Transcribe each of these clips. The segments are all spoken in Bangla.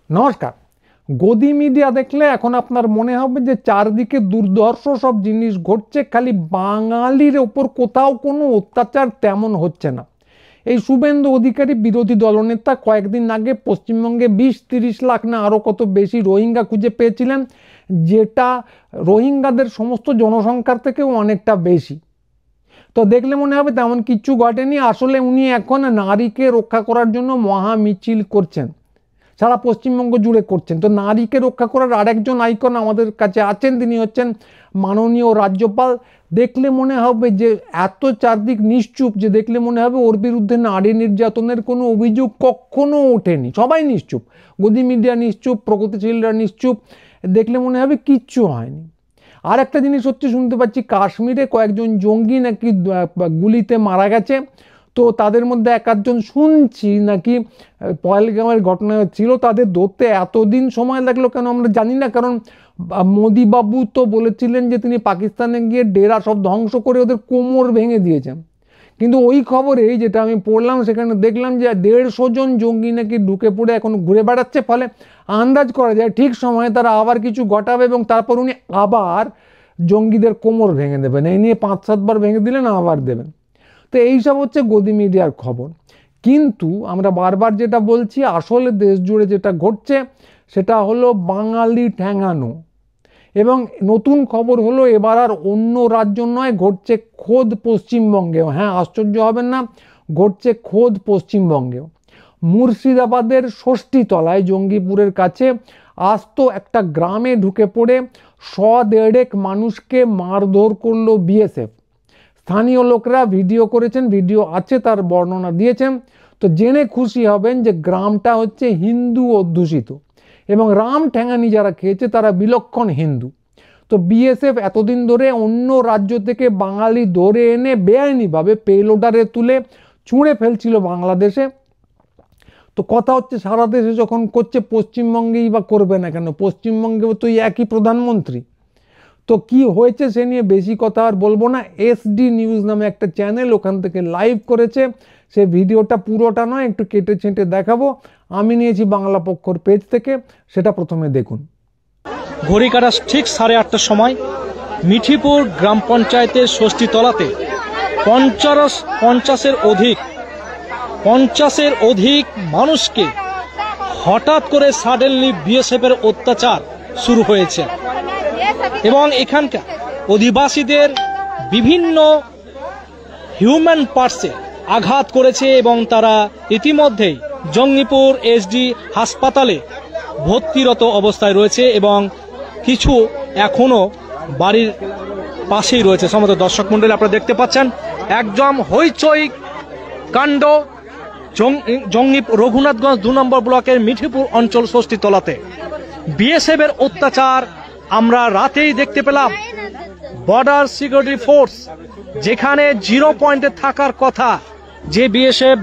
নমস্কার। গদি মিডিয়া দেখলে এখন আপনার মনে হবে যে চারদিকে দুর্ধর্ষ সব জিনিস ঘটছে, খালি বাঙালির ওপর কোথাও কোনো অত্যাচার তেমন হচ্ছে না। এই শুভেন্দু অধিকারী বিরোধী দলনেতা কয়েকদিন আগে পশ্চিমবঙ্গে 20-30 লাখ না আরও কত বেশি রোহিঙ্গা খুঁজে পেয়েছিলেন, যেটা রোহিঙ্গাদের সমস্ত জনসংখ্যার থেকেও অনেকটা বেশি। তো দেখলে মনে হবে তেমন কিচ্ছু ঘটেনি। আসলে উনি এখন নারীকে রক্ষা করার জন্য মহা মিছিল করছেন, সারা পশ্চিমবঙ্গ জুড়ে করছেন। তো নারীকে রক্ষা করার আরেকজন আইকন আমাদের কাছে আছেন, তিনি হচ্ছেন মাননীয় রাজ্যপাল। দেখলে মনে হবে যে এত চারদিক নিশ্চুপ, যে দেখলে মনে হবে ওর বিরুদ্ধে নারী নির্যাতনের কোনো অভিযোগ কখনো ওঠেনি। সবাই নিশ্চুপ, গদি মিডিয়া নিশ্চুপ, প্রগতিশীলরা নিশ্চুপ, দেখলে মনে হবে কিচ্ছু হয়নি। আর একটা জিনিস হচ্ছে, শুনতে পাচ্ছি কাশ্মীরে কয়েকজন জঙ্গি নাকি গুলিতে মারা গেছে। তো তাদের মধ্যে একজন শুনছি নাকি পহেলগাঁওয়ের ঘটনা ছিল, তাদের ধরতে এতদিন সময় লাগলো কেন আমরা জানি না। কারণ মোদিবাবু তো বলেছিলেন যে তিনি পাকিস্তানে গিয়ে ডেরা সব ধ্বংস করে ওদের কোমর ভেঙে দিয়েছেন। কিন্তু ওই খবরে যেটা আমি পড়লাম, সেখানে দেখলাম যে 150 জন জঙ্গি নাকি ঢুকে পড়ে এখন ঘুরে বেড়াচ্ছে। ফলে আন্দাজ করা যায় ঠিক সময়ে তারা আবার কিছু ঘটাবে এবং তারপর উনি আবার জঙ্গিদের কোমর ভেঙে দেবেন। এই নিয়ে 5-7 বার ভেঙে দিলেন, আবার দেবেন। তো এইসব হচ্ছে গদি মিডিয়ার খবর। কিন্তু আমরা বারবার যেটা বলছি, আসলে দেশ জুড়ে যেটা ঘটছে সেটা হলো বাঙালি ঠ্যাঙানো। এবং নতুন খবর হলো, এবার আর অন্য রাজ্য নয়, ঘটছে খোদ পশ্চিমবঙ্গেও। হ্যাঁ, আশ্চর্য হবেন না, ঘটছে খোদ পশ্চিমবঙ্গেও। মুর্শিদাবাদের ষষ্ঠীতলায় জঙ্গিপুরের কাছে আস্ত একটা গ্রামে ঢুকে পড়ে 100-150 মানুষকে মারধর করলো বিএসএফ। স্থানীয় লোকরা ভিডিও করেছেন, ভিডিও আছে, তার বর্ণনা দিয়েছেন। তো জেনে খুশি হবেন যে গ্রামটা হচ্ছে হিন্দু অধ্যুষিত এবং রাম ঠ্যাঙানি যারা খেয়েছে তারা বিলক্ষণ হিন্দু। তো বিএসএফ এতদিন ধরে অন্য রাজ্য থেকে বাঙালি ধরে এনে বেআইনিভাবে পেলোডারে তুলে ছুঁড়ে ফেলছিল বাংলাদেশে। তো কথা হচ্ছে, সারা দেশে যখন করছে, পশ্চিমবঙ্গেই বা করবে না কেন? পশ্চিমবঙ্গেও তো একই প্রধানমন্ত্রী। তো কি হয়েছে সে নিয়ে বেশি কথা আর বলবো না। এসডি নিউজ নামে একটা চ্যানেল, ওখান থেকে লাইভ করেছে। সে ভিডিওটা পুরোটা নয়, একটু কেটে ছেঁটে দেখাবো। আমি নিয়েছি বাংলা পক্ষর পেজ থেকে, সেটা প্রথমে দেখুন। ঘড়ি কাটা ঠিক 8:30টার সময় মিঠিপুর গ্রাম পঞ্চায়েতের ষষ্ঠীতলাতে 50-এর অধিক মানুষকে হঠাৎ করে সাডেনলি বিএসএফের অত্যাচার শুরু হয়েছে এবং এখানকার অধিবাসীদের বিভিন্ন হিউম্যান পার্টসে আঘাত করেছে এবং তারা ইতিমধ্যেই জঙ্গিপুর এসডি হাসপাতালে ভর্তিরত অবস্থায় রয়েছে এবং কিছু এখনো বাড়ির পাশেই রয়েছে। সমস্ত দর্শক মণ্ডলী আপনারা দেখতে পাচ্ছেন, একদম হইচই কাণ্ড রঘুনাথগঞ্জ 2 নম্বর ব্লকের মিঠিপুর অঞ্চল ষষ্ঠীতলাতে বিএসএফ এর অত্যাচার আমরা রাতেই দেখতে পেলাম। বর্ডার সিকিউরিটি ফোর্স যেখানে 0 পয়েন্টে থাকার কথা, যে বিএসএফ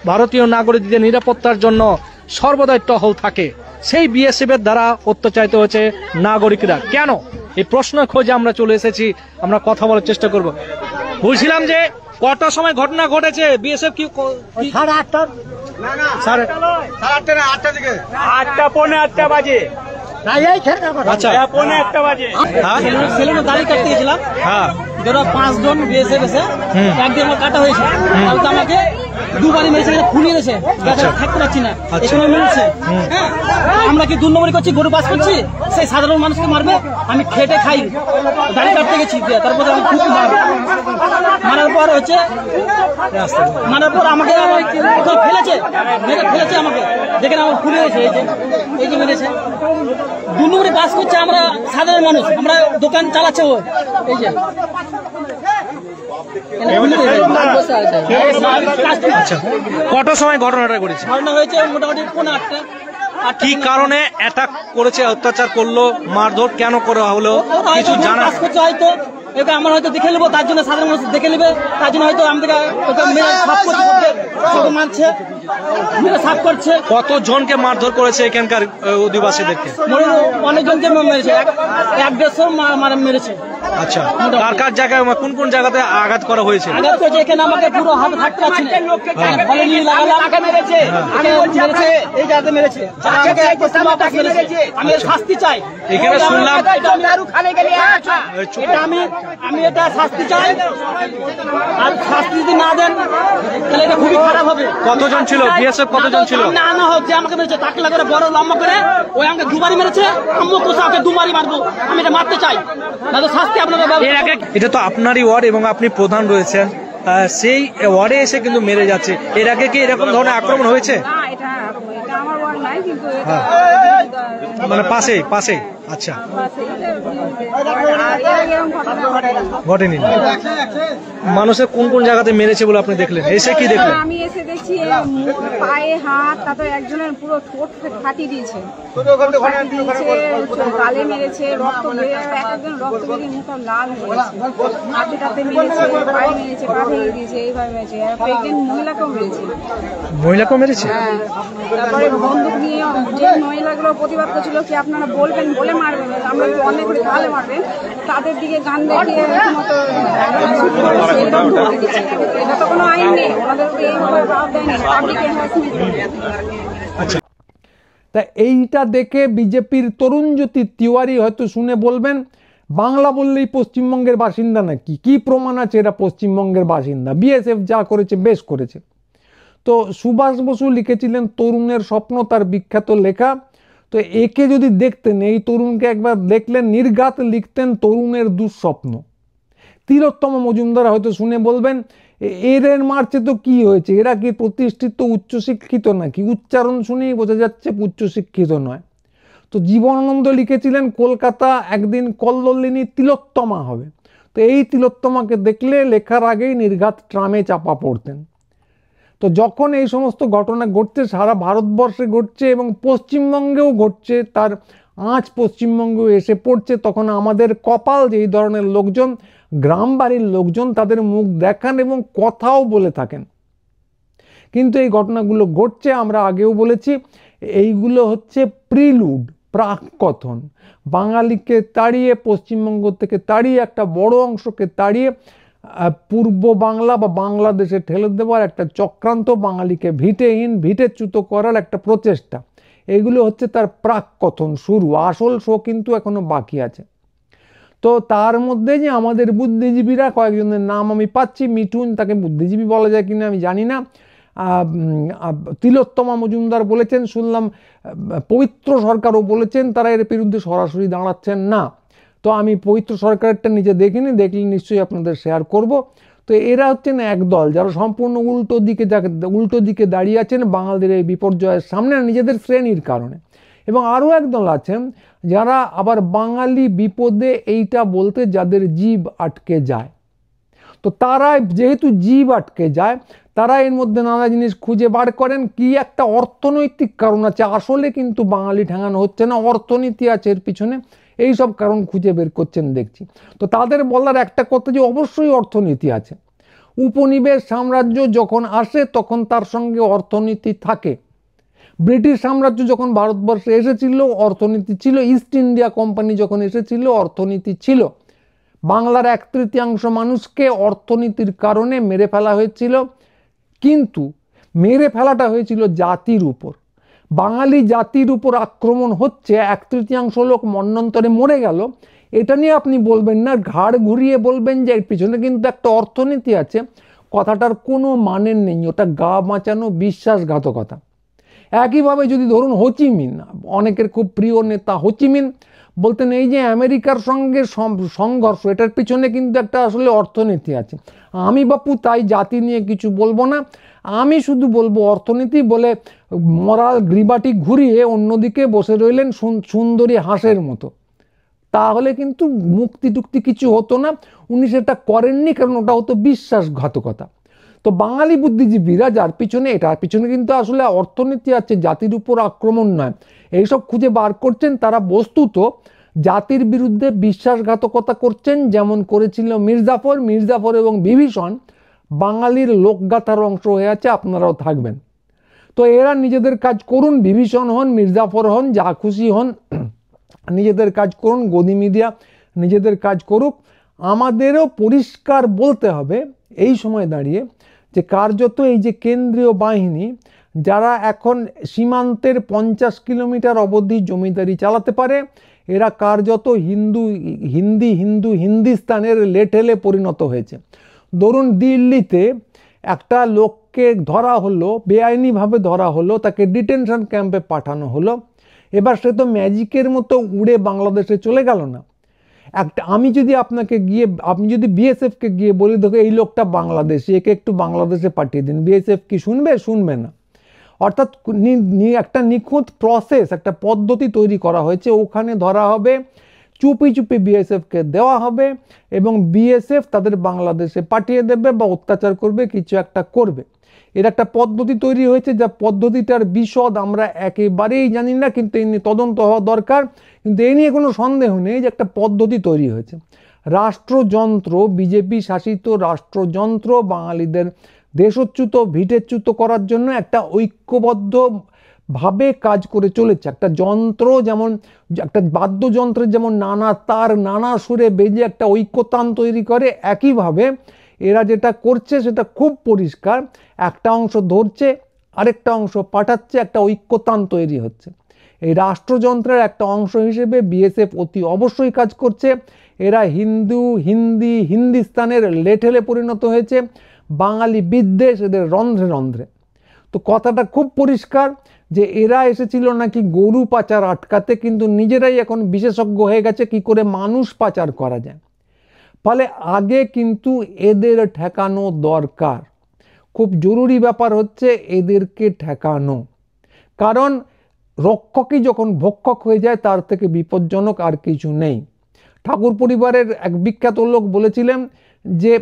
ভারতীয় নাগরিকদের নিরাপত্তার জন্য সর্বদাই টহল থাকে, সেই বিএসএফ এর দ্বারা অত্যাচারিত হয়েছে নাগরিকরা। কেন? এই প্রশ্ন খোঁজে আমরা চলে এসেছি, আমরা কথা বলার চেষ্টা করব। বলছিলাম যে কটার সময় ঘটনা ঘটেছে? বিএসএফ কি 8:30 দিকে? 8:45 বাজে। আচ্ছা, 8:45 বাজে সেলুনে দাড়ি কাটতে গেছিলাম। হ্যাঁ, 5 জন বিএসএফ এসে একদিন আমার কাটা হয়েছে, আমাকে দুবারই মেরেছে, খুলিয়ে দিয়েছে, থাকতে পারছি না, এখানে মেরেছে। আমরা কি 2 নম্বরই করছি, গরু পাস করছি, সেই সাধারণ মানুষকে মারবে? আমি খেটে খাই, দাড়ি কাটতে গেছি, তারপরে আমি খুব মারার পর হচ্ছে, মারার পর আমাকে ফেলেছে, মেরে ফেলেছে আমাকে, দেখেন আমার খুলে গেছে, এই যে মেরেছে। 2 নম্বরই পাস করছে, আমরা সাধারণ মানুষ, আমরা দোকান চালাচ্ছে ও, এই যে কত সময় ঘটনাটা ঘটেছে? ঘটনা হয়েছে মোটামুটি 8:15। কি কারণে অ্যাটাক করেছে, অত্যাচার করলো, মারধর কেন করা হলো কিছু জানা হয়তো? এটা আমরা হয়তো দেখে নেবো, তার জন্য সাধারণ মানুষ দেখে নেবে, তার জন্য হয়তো আমাদের মারছে, সাফ করছে। কত জনকে মারধর করেছে এখানকার অধিবাসীদেরকে? অনেকজনকে মেরেছে, 150 মেরেছে। আচ্ছা, কার কার জায়গায় কোন কোন জায়গাতে আঘাত করা হয়েছে? আঘাত করেছে এখানে, আমাকে পুরো হাত থাকতে পারছি না, বলে নিয়ে লাগালাম, টাকা মেরেছে, আমি মেরেছে, এই জায়গাতে মেরেছে, আমাকে এক বস্তা বাতাস মেরেছে। আমি এর শাস্তি চাই। এখানে শুনলাম আমি এটা শাস্তি চাই, আর শাস্তি যদি না দেন তাহলে এটা খুবই খারাপ হবে। কতজন ছিল বিএসএফ, কতজন ছিল? না হোক, যে আমাকে মেরেছে টাকলা করে বড় লম্বা করে, ওই আমাকে দুবারই মেরেছে, আম্মু কোথাও দুবারই মারবো, আমি এটা মারতে চাই, না তো শাস্তি আপনারা। এটা তো আপনারই ওয়ার্ড এবং আপনি প্রধান রয়েছেন, সেই ওয়ার্ডে এসে কিন্তু মেরে যাচ্ছে। এর আগে কি এরকম ধরনের আক্রমণ হয়েছে? মানে পাশে আচ্ছা, ঘটেনি। মানুষের কোন কোন জায়গাতে মেরেছে বলে আপনি দেখলেন? এসে কি দেখলেন? আমি এসে দেখছি পায়ে হাত, তারপরে একজনের পুরো ঠোঁট ফাটিয়ে দিয়েছে, গালে মেরেছে, রক্ত বেরিয়ে, একজন রক্ত বেরিয়ে মুখটা লাল হয়েছে, হাতে মেরেছে, পায়ে মেরেছে, পা ভেঙে দিয়েছে, এইভাবে মেরেছে। আর প্রেগনেন্ট মহিলাকেও মেরেছে। মহিলাকেও মেরেছে? হ্যাঁ। তারপরে বন্দুক নিয়ে যে মহিলাগুলো প্রতিবাদ করছিল কি আপনারা বলবেন বলে মারবেন, আমরা একটু অনেক করে তাহলে মারবেন, তাদের দিকে গান দেখিয়ে রীতিমতো এটা তো কোনো আইন নেই, ওনাদের এইভাবে ভাব দেয়নি, পাবলিক হ্যারাসমেন্ট। তা এইটা দেখে বিজেপির তরুণজ্যোতি তিওয়ারি হয়তো শুনে বলবেন, বাংলা বললেই পশ্চিমবঙ্গের বাসিন্দা নাকি? কি প্রমাণ আছে এরা পশ্চিমবঙ্গের বাসিন্দা? বিএসএফ যা করেছে বেশ করেছে। তো সুভাষ বসু লিখেছিলেন তরুণের স্বপ্ন, তার বিখ্যাত লেখা। তো একে যদি দেখতেন, এই তরুণকে একবার দেখলেন, নির্ঘাত লিখতেন তরুণের দুঃস্বপ্ন। তিলোত্তম মজুমদার হয়তো শুনে বলবেন, এদের মারছে তো কি হয়েছে, এরা কি প্রতিষ্ঠিত উচ্চশিক্ষিত নাকি? উচ্চারণ শুনেই বোঝা যাচ্ছে উচ্চশিক্ষিত নয়। তো জীবনানন্দ লিখেছিলেন কলকাতা একদিন কল্লোলিনী তিলোত্তমা হবে। তো এই তিলোত্তমাকে দেখলে লেখার আগেই নির্ঘাত ট্রামে চাপা পড়তেন। তো যখন এই সমস্ত ঘটনা ঘটছে, সারা ভারতবর্ষে ঘটছে এবং পশ্চিমবঙ্গেও ঘটছে, তার আঁচ পশ্চিমবঙ্গেও এসে পড়ছে, তখন আমাদের কপাল যে এই ধরনের লোকজন, গ্রাম বাড়ির লোকজন, তাদের মুখ দেখান এবং কথাও বলে থাকেন। কিন্তু এই ঘটনাগুলো ঘটছে, আমরা আগেও বলেছি, এইগুলো হচ্ছে প্রিলুড, প্রাককথন। বাঙালিকে তাড়িয়ে, পশ্চিমবঙ্গ থেকে তাড়িয়ে, একটা বড় অংশকে তাড়িয়ে পূর্ব বাংলা বা বাংলাদেশে ঠেলে দেওয়ার একটা চক্রান্ত, বাঙালিকে ভিটেহীন ভিটেচ্যুত করার একটা প্রচেষ্টা, এগুলো হচ্ছে তার প্রাককথন, শুরু। আসল শো কিন্তু এখনো বাকি আছে। তো তার মধ্যে যে আমাদের বুদ্ধিজীবীরা, কয়েকজনের নাম আমি পাচ্ছি, মিঠুন, তাকে বুদ্ধিজীবী বলা যায় কিনা আমি জানি না, তিলোত্তমা মজুমদার বলেছেন, শুনলাম পবিত্র সরকারও বলেছেন, তারা এর বিরুদ্ধে সরাসরি দাঁড়াচ্ছেন না। তো আমি পবিত্র সরকারটা নিজে দেখিনি, দেখলে নিশ্চয়ই আপনাদের শেয়ার করব। তো এরা হচ্ছেন একদল যারা সম্পূর্ণ উল্টো দিকে দাঁড়িয়ে আছেন বাঙালিদের এই বিপর্যয়ের সামনে, নিজেদের শ্রেণীর কারণে। এবং আরও একদল আছেন যারা আবার বাঙালি বিপদে এইটা বলতে যাদের জিভ আটকে যায়। তো তারা যেহেতু জিভ আটকে যায়, তারা এর মধ্যে নানা জিনিস খুঁজে বার করেন। কি একটা অর্থনৈতিক কারণ আছে, আসলে কিন্তু বাঙালি ঠেঙানো হচ্ছে না, অর্থনীতি আছে এর পিছনে, এই সব কারণ খুঁজে বের করছেন দেখছি। তো তাদের বলার একটা কথা যে অবশ্যই অর্থনীতি আছে। উপনিবেশ সাম্রাজ্য যখন আসে তখন তার সঙ্গে অর্থনীতি থাকে। ব্রিটিশ সাম্রাজ্য যখন ভারতবর্ষে এসেছিল অর্থনীতি ছিল, ইস্ট ইন্ডিয়া কোম্পানি যখন এসেছিল অর্থনীতি ছিল। বাংলার 1/3 মানুষকে অর্থনীতির কারণে মেরে ফেলা হয়েছিল, কিন্তু মেরে ফেলাটা হয়েছিল জাতির উপর। বাঙালি জাতির উপর আক্রমণ হচ্ছে, 1/3 লোক মন্বন্তরে মরে গেল, এটা নিয়ে আপনি বলবেন না, ঘাড় ঘুরিয়ে বলবেন যে এর পিছনে কিন্তু একটা অর্থনীতি আছে, কথাটার কোনো মানে নেই, ওটা গা বাঁচানো বিশ্বাসঘাতকতা। একইভাবে যদি ধরুন হোচিমিন, অনেকের খুব প্রিয় নেতা হোচিমিন, বলতেন এই যে আমেরিকার সঙ্গে সংঘর্ষ, এটার পিছনে কিন্তু একটা আসলে অর্থনীতি আছে। আমি বাপু তাই জাতি নিয়ে কিছু বলবো না, আমি শুধু বলবো অর্থনীতি বলে মরাল গ্রিবাটি ঘুরিয়ে অন্যদিকে বসে রইলেন সুন্দরী হাঁসের মতো, তাহলে কিন্তু মুক্তি টুক্তি কিছু হতো না। উনি সেটা করেননি, কারণ ওটা হতো বিশ্বাসঘাতকতা। তো বাঙালি বুদ্ধিজীবীরা যার পিছনে, এটার পিছনে কিন্তু আসলে অর্থনীতি আছে, জাতির উপর আক্রমণ নয়, এইসব খুঁজে বার করছেন। তারা বস্তুত জাতির বিরুদ্ধে বিশ্বাসঘাতকতা করছেন, যেমন করেছিল মির্জাফর এবং বিভীষণ বাঙালির লোকগাথার অংশ হয়ে আছে, আপনারাও থাকবেন। তো এরা নিজেদের কাজ করুন, বিভীষণ হন, মির্জাফর হন, যা খুশি হন, নিজেদের কাজ করুন, গদি মিডিয়া নিজেদের কাজ করুক। আমাদেরও পরিষ্কার বলতে হবে এই সময় দাঁড়িয়ে যে কার্যত এই যে কেন্দ্রীয় বাহিনী যারা এখন সীমান্তের 50 কিলোমিটার অবধি জমিদারি চালাতে পারে, এরা কার্যত হিন্দিস্তানের লেঠেলে পরিণত হয়েছে। ধরুন দিল্লিতে একটা লোককে ধরা হলো, বেআইনিভাবে ধরা হলো, তাকে ডিটেনশন ক্যাম্পে পাঠানো হলো, এবার সে তো ম্যাজিকের মতো উড়ে বাংলাদেশে চলে গেল না। আমি যদি আপনি যদি বিএসএফকে গিয়ে বলি দেখো এই লোকটা বাংলাদেশি, একে একটু বাংলাদেশে পাঠিয়ে দিন, বিএসএফ কি শুনবে? শুনবে না। অর্থাৎ একটা নিখুঁত প্রসেস, একটা পদ্ধতি তৈরি করা হয়েছে, ওখানে ধরা হবে, চুপি চুপি বিএসএফকে দেওয়া হবে এবং বিএসএফ তাদের বাংলাদেশে পাঠিয়ে দেবে বা অত্যাচার করবে, কিছু একটা করবে। এর একটা পদ্ধতি তৈরি হয়েছে, যা পদ্ধতিটার বিশদ আমরা একেবারেই জানি না, কিন্তু এই নিয়ে তদন্ত হওয়া দরকার। কিন্তু এই নিয়ে কোনো সন্দেহ নেই যে একটা পদ্ধতি তৈরি হয়েছে। রাষ্ট্রযন্ত্র, বিজেপি শাসিত রাষ্ট্রযন্ত্র বাঙালিদের দেশচ্যুত ভিটেচ্যুত করার জন্য একটা ঐক্যবদ্ধভাবে কাজ করে চলেছে। একটা যন্ত্র যেমন, একটা বাদ্যযন্ত্রের যেমন নানা তার নানা সুরে বেজে একটা ঐক্যতান তৈরি করে, একইভাবে এরা যেটা করছে সেটা খুব পরিষ্কার, একটা অংশ ধরছে, আরেকটা অংশ পাঠাচ্ছে, একটা ঐক্যতান তৈরি হচ্ছে। এই রাষ্ট্রযন্ত্রের একটা অংশ হিসেবে বিএসএফ অতি অবশ্যই কাজ করছে। এরা হিন্দিস্তানের লেঠেলে পরিণত হয়েছে, বাঙালি বিদ্বেষ এদের রন্ধ্রে রন্ধ্রে। তো কথাটা খুব পরিষ্কার যে এরা এসেছিল নাকি গরু পাচার আটকাতে, কিন্তু নিজেরাই এখন বিশেষজ্ঞ হয়ে গেছে কি করে মানুষ পাচার করা যায়। ফলে আগে কিন্তু এদের ঠেকানো দরকার, খুব জরুরি ব্যাপার হচ্ছে এদেরকে ঠেকানো। কারণ রক্ষকই যখন ভক্ষক হয়ে যায় তার থেকে বিপজ্জনক আর কিছু নেই। ঠাকুর পরিবারের এক বিখ্যাত লোক বলেছিলেন যে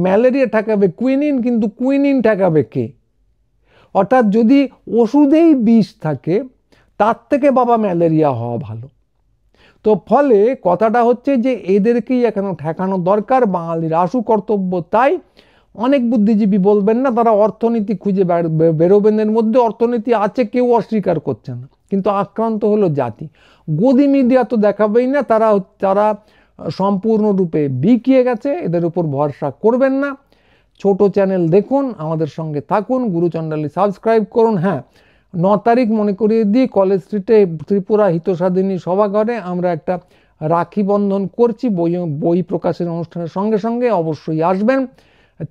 ম্যালেরিয়া ঠেকাবে কুইনিন, কিন্তু কুইনিন ঠেকাবে কে? অর্থাৎ যদি ওষুধেই বিষ থাকে তার থেকে বাবা ম্যালেরিয়া হওয়া ভালো। তো ফলে কথাটা হচ্ছে যে এদেরকেই এখন ঠেকানো দরকার, বাঙালির আশু কর্তব্য তাই। অনেক বুদ্ধিজীবী বলবেন না, তারা অর্থনীতি খুঁজে বেরোবেন, এর মধ্যে অর্থনীতি আছে, কেউ অস্বীকার করছে না, কিন্তু আক্রান্ত হলো জাতি। গদি মিডিয়া তো দেখাবেই না, তারা সম্পূর্ণরূপে বিকিয়ে গেছে, এদের উপর ভরসা করবেন না। ছোট চ্যানেল দেখুন, আমাদের সঙ্গে থাকুন, গুরুচণ্ডালী সাবস্ক্রাইব করুন। হ্যাঁ, 9 তারিখ মনে করিয়ে দিই, কলেজ স্ট্রিটে ত্রিপুরা হিতসাধিনী সভাঘরে আমরা একটা রাখি বন্ধন করছি বই প্রকাশের অনুষ্ঠানের সঙ্গে সঙ্গে, অবশ্যই আসবেন।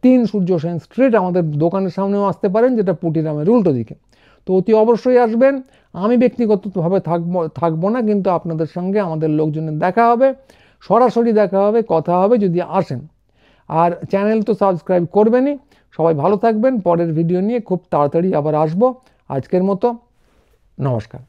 3 সূর্য সেন স্ট্রিট, আমাদের দোকানের সামনেও আসতে পারেন, যেটা পুটিরামের উল্টো দিকে। তো অতি অবশ্যই আসবেন। আমি ব্যক্তিগতভাবে থাকবো না, কিন্তু আপনাদের সঙ্গে আমাদের লোকজনের দেখা হবে, সরাসরি দেখা হবে, কথা হবে যদি আসেন। আর চ্যানেল তো সাবস্ক্রাইব করবেনই। সবাই ভালো থাকবেন। পরের ভিডিও নিয়ে খুব তাড়াতাড়ি আবার আসবো। আজকের মতো নমস্কার।